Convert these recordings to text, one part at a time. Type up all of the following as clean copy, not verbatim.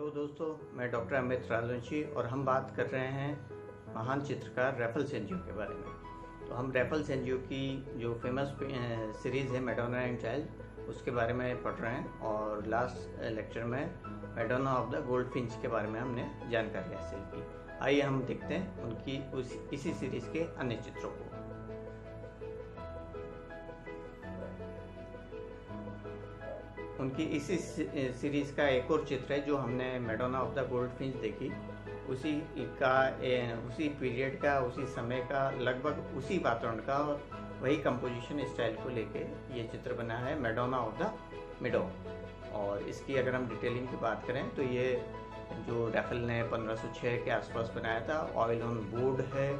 Hello दोस्तों, मैं doctor Amit Rajvanshi और हम बात कर रहे हैं महान चित्रकार रैफल सेंजियो के बारे में। तो हम रैफल सेंजियो की जो फेमस सीरीज़ है मैडोना एंड चाइल्ड, उसके बारे में पढ़ रहे हैं और लास्ट लेक्चर में मैडोना ऑफ द गोल्डफिंच के बारे में हमने जानकारी हासिल की। आइए हम देखते हैं उनकी इसी सीरीज़ के अन्य चित्रों को। उनकी इसी सीरीज़ का एक और चित्र है जो हमने मैडोना ऑफ द गोल्डफिंच देखी, उसी पीरियड का, उसी समय का, लगभग उसी वातावरण का और वही कंपोजिशन स्टाइल को लेके ये चित्र बना है मैडोना ऑफ द मिडो। और इसकी अगर हम डिटेलिंग की बात करें तो ये जो रैफल ने 1506 के आसपास बनाया था, ऑयल ऑन बोर्ड है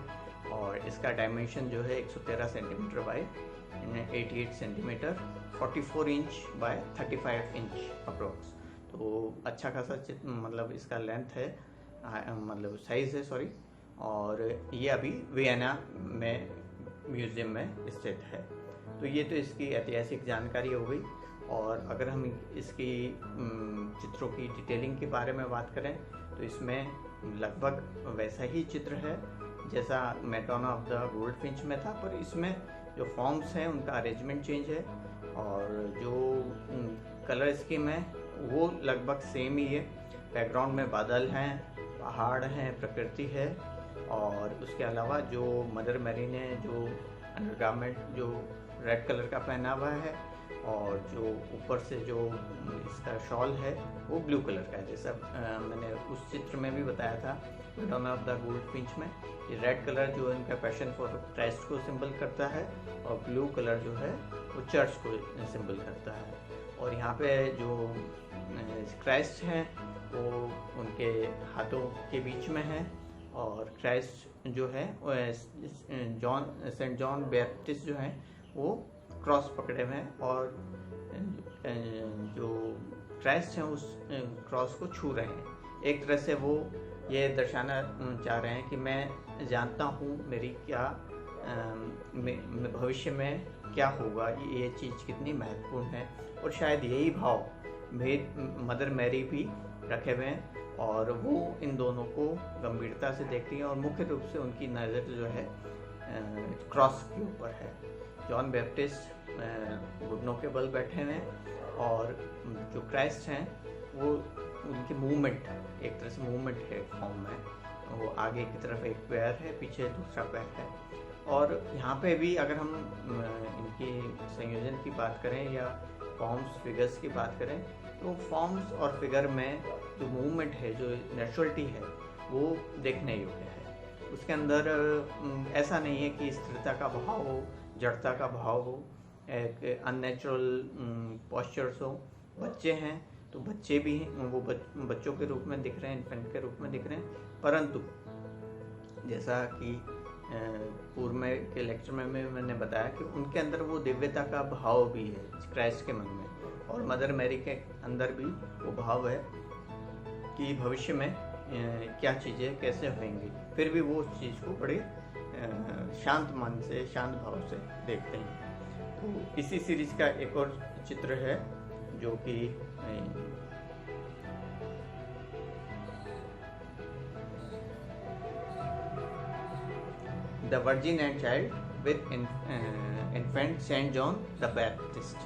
और इसका डायमेंशन जो है 113 centimetre bye 88 centimetre, 44 inch by 35 inch approx. तो अच्छा खासा मतलब इसका लेंथ है, मतलब साइज है सॉरी। और ये अभी वियना में म्यूजियम में स्थित है। तो ये तो इसकी ऐतिहासिक जानकारी हो गई। और अगर हम इसकी चित्रों की डिटेलिंग के बारे में बात करें तो इसमें लगभग वैसा ही चित्र है जैसा मैडोना ऑफ द गोल्डफिंच में था, पर इसमें जो फॉर्म्स हैं उनका अरेंजमेंट चेंज है और जो कलर स्कीम है वो लगभग सेम ही है। बैकग्राउंड में बादल हैं, पहाड़ हैं, प्रकृति है। और उसके अलावा जो मदर मैरी ने जो अंडरगारमेंट जो रेड कलर का पहना हुआ है और जो ऊपर से जो इसका शॉल है वो ब्लू कलर का है, जैसा मैंने उस चित्र में भी बताया था मैडोना ऑफ द गोल्डफिंच में। ये रेड कलर जो इनका पैशन फॉर क्राइस्ट को सिंबल करता है और ब्लू कलर जो है वो चर्च को सिंबल करता है। और यहाँ पे जो क्राइस्ट हैं वो उनके हाथों के बीच में है और क्राइस्ट जो है सेंट जॉन बैप्टिस्ट जो है वो क्रॉस पकड़े हुए हैं और जो क्राइस्ट हैं उस क्रॉस को छू रहे हैं। एक तरह से वो ये दर्शाना चाह रहे हैं कि मैं जानता हूँ मेरी क्या भविष्य में क्या होगा, ये चीज़ कितनी महत्वपूर्ण है। और शायद यही भाव मदर मैरी भी रखे हुए हैं और वो इन दोनों को गंभीरता से देखती हैं और मुख्य रूप से उनकी नज़र जो है क्रॉस के ऊपर है। जॉन बैप्टिस्ट घुटनों के बल बैठे हुए हैं और जो क्राइस्ट हैं वो उनकी मूवमेंट, एक तरह से मूवमेंट है फॉर्म में, वो आगे की तरफ एक पैर है, पीछे दूसरा पैर है। और यहाँ पे भी अगर हम इनकी संयोजन की बात करें या फॉर्म्स फिगर्स की बात करें तो फॉर्म्स और फिगर में जो मूवमेंट है, जो नेचुरलिटी है, वो देखने योग्य है। उसके अंदर ऐसा नहीं है कि स्थिरता का भाव हो, जड़ता का भाव हो, एक अननेचुरल पॉस्चर्स हो। बच्चे हैं तो बच्चे भी हैं, वो बच्चों के रूप में दिख रहे हैं, इन्फेंट के रूप में दिख रहे हैं। परंतु जैसा कि पूर्व में के लेक्चर में मैंने बताया कि उनके अंदर वो दिव्यता का भाव भी है क्राइस्ट के मन में, और मदर मैरी के अंदर भी वो भाव है कि भविष्य में क्या चीज़ें कैसे होंगी। फिर भी वो उस चीज़ को बड़े शांत मन से, शांत भाव से देखते हैं। तो इसी सीरीज का एक और चित्र है जो कि the virgin and child with infant saint John the Baptist.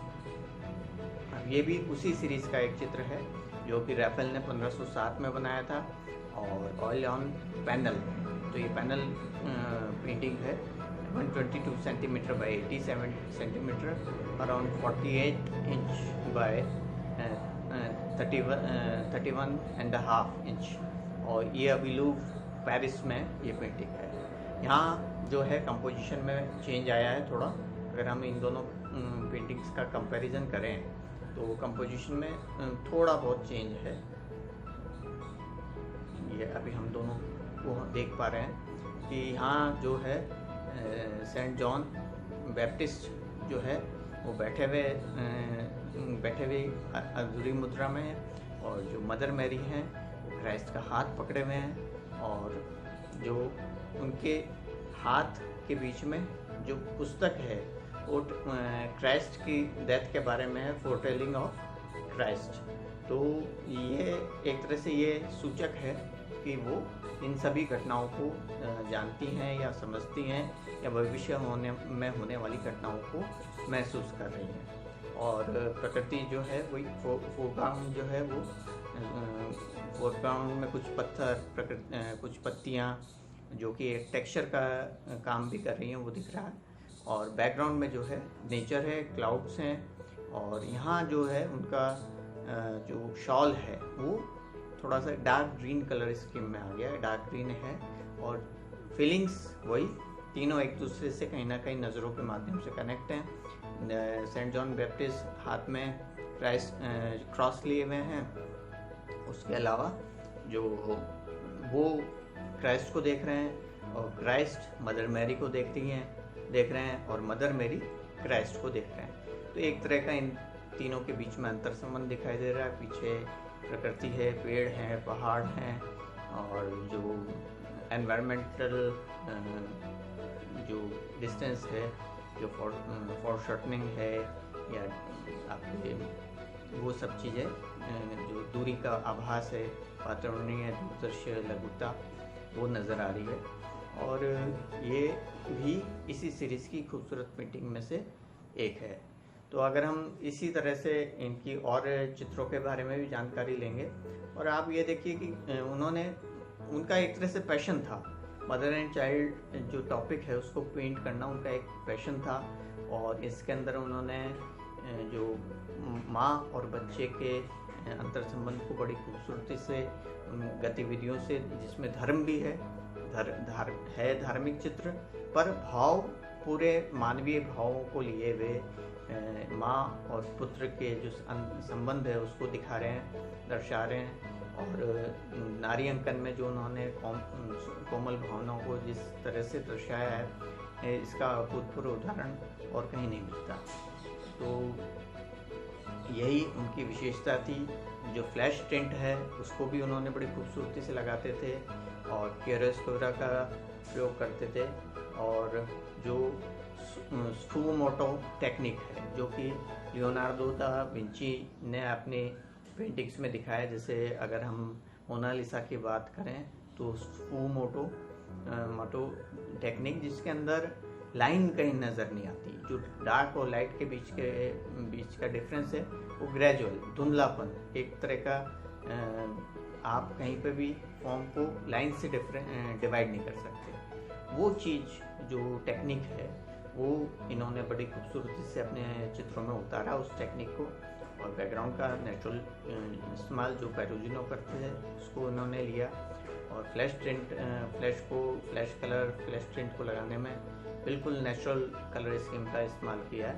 ये भी उसी सीरीज का एक चित्र है जो कि रैफल ने 1507 में बनाया था और ऑयल ऑन पैनल। तो ये पैनल पेंटिंग है 122 centimetre bye 87 centimetre, around 48 inch by 31.5 inch. और ये अभी लूव पेरिस में ये पेंटिंग है। यहाँ जो है कंपोजिशन में चेंज आया है थोड़ा। अगर हम इन दोनों पेंटिंग्स का कंपैरिजन करें तो कंपोजिशन में थोड़ा बहुत चेंज है। ये अभी हम दोनों को देख पा रहे हैं कि यहाँ जो है सेंट जॉन बैप्टिस्ट जो है वो बैठे हुए अधूरी मुद्रा में है और जो मदर मैरी हैं वो क्राइस्ट का हाथ पकड़े हुए हैं और जो उनके हाथ के बीच में जो पुस्तक है वो क्राइस्ट की डेथ के बारे में है, फोरटेलिंग ऑफ क्राइस्ट। तो ये एक तरह से ये सूचक है कि वो इन सभी घटनाओं को जानती हैं या समझती हैं या भविष्य में होने वाली घटनाओं को महसूस कर रही हैं। और प्रकृति जो है वही फोरग्राउंड जो है वो फोरग्राउंड में कुछ पत्थर कुछ पत्तियाँ जो कि एक टेक्सचर का काम भी कर रही हैं वो दिख रहा है। और बैकग्राउंड में जो है नेचर है, क्लाउड्स हैं, और यहाँ जो है उनका जो शॉल है वो थोड़ा सा डार्क ग्रीन कलर स्कीम में आ गया है, डार्क ग्रीन है। और फीलिंग्स वही तीनों एक दूसरे से कहीं ना कहीं नज़रों के माध्यम से कनेक्ट हैं। सेंट जॉन बैप्टिस्ट हाथ में क्रॉस लिए हुए हैं, उसके अलावा जो वो क्राइस्ट को देख रहे हैं और क्राइस्ट मदर मैरी को देख रहे हैं और मदर मैरी क्राइस्ट को देख रहे हैं। तो एक तरह का इन तीनों के बीच में अंतर संबंध दिखाई दे रहा है। पीछे प्रकृति है, पेड़ हैं, पहाड़ हैं, और जो एनवायरमेंटल जो डिस्टेंस है, जो फॉरशॉर्टनिंग है या आपके वो सब चीज़ें, जो दूरी का आभास है, वातावरणीय दूरदर्शी लघुता वो नज़र आ रही है। और ये भी इसी सीरीज़ की खूबसूरत पेंटिंग में से एक है। तो अगर हम इसी तरह से इनकी और चित्रों के बारे में भी जानकारी लेंगे, और आप ये देखिए कि उनका एक तरह से पैशन था, मदर एंड चाइल्ड जो टॉपिक है उसको पेंट करना उनका एक पैशन था। और इसके अंदर उन्होंने जो माँ और बच्चे के अंतर संबंध को बड़ी खूबसूरती से उन गतिविधियों से, जिसमें धर्म भी है, धार्मिक चित्र पर भाव, पूरे मानवीय भावों को लिए हुए माँ और पुत्र के जो संबंध है उसको दिखा रहे हैं, दर्शा रहे हैं। और नारी अंकन में जो उन्होंने कोमल भावनाओं को जिस तरह से दर्शाया है, इसका अभूतपूर्व उदाहरण और कहीं नहीं मिलता। तो यही उनकी विशेषता थी। जो फ्लैश टिंट है उसको भी उन्होंने बड़ी खूबसूरती से लगाते थे और क्यूरोस्कोरा का प्रयोग करते थे। और जो स्फूमोटो टेक्निक है जो कि लियोनार्डो दा विंची ने अपनी पेंटिंग्स में दिखाया, जैसे अगर हम मोनालिसा की बात करें तो स्फूमोटो टेक्निक, जिसके अंदर लाइन कहीं नज़र नहीं आती, जो डार्क और लाइट के बीच का डिफरेंस है वो ग्रेजुअल धुंधलापन, एक तरह का आप कहीं पे भी फॉर्म को लाइन से डिवाइड नहीं कर सकते। वो चीज़ जो टेक्निक है वो इन्होंने बड़ी खूबसूरती से अपने चित्रों में उतारा उस टेक्निक को। और बैकग्राउंड का नेचुरल इस्तेमाल जो पेरुजिनो करते हैं उसको उन्होंने लिया। और फ्लैश टिंट को लगाने में बिल्कुल नेचुरल कलर स्कीम का इस्तेमाल किया है।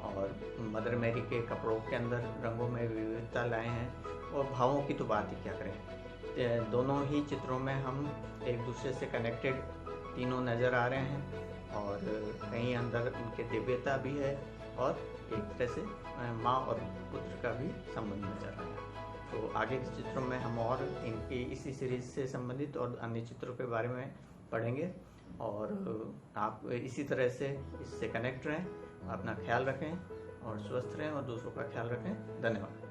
और मदर मैरी के कपड़ों के अंदर रंगों में विविधता लाए हैं। और भावों की तो बात ही क्या करें, दोनों ही चित्रों में हम एक दूसरे से कनेक्टेड तीनों नज़र आ रहे हैं। और कहीं अंदर उनके दिव्यता भी है और एक तरह से माँ और पुत्र का भी संबंध नजर आ रहा है। तो आगे के चित्रों में हम और इनकी इसी सीरीज से संबंधित और अन्य चित्रों के बारे में पढ़ेंगे। और आप इसी तरह से इससे कनेक्ट रहें, अपना ख्याल रखें और स्वस्थ रहें और दूसरों का ख्याल रखें। धन्यवाद।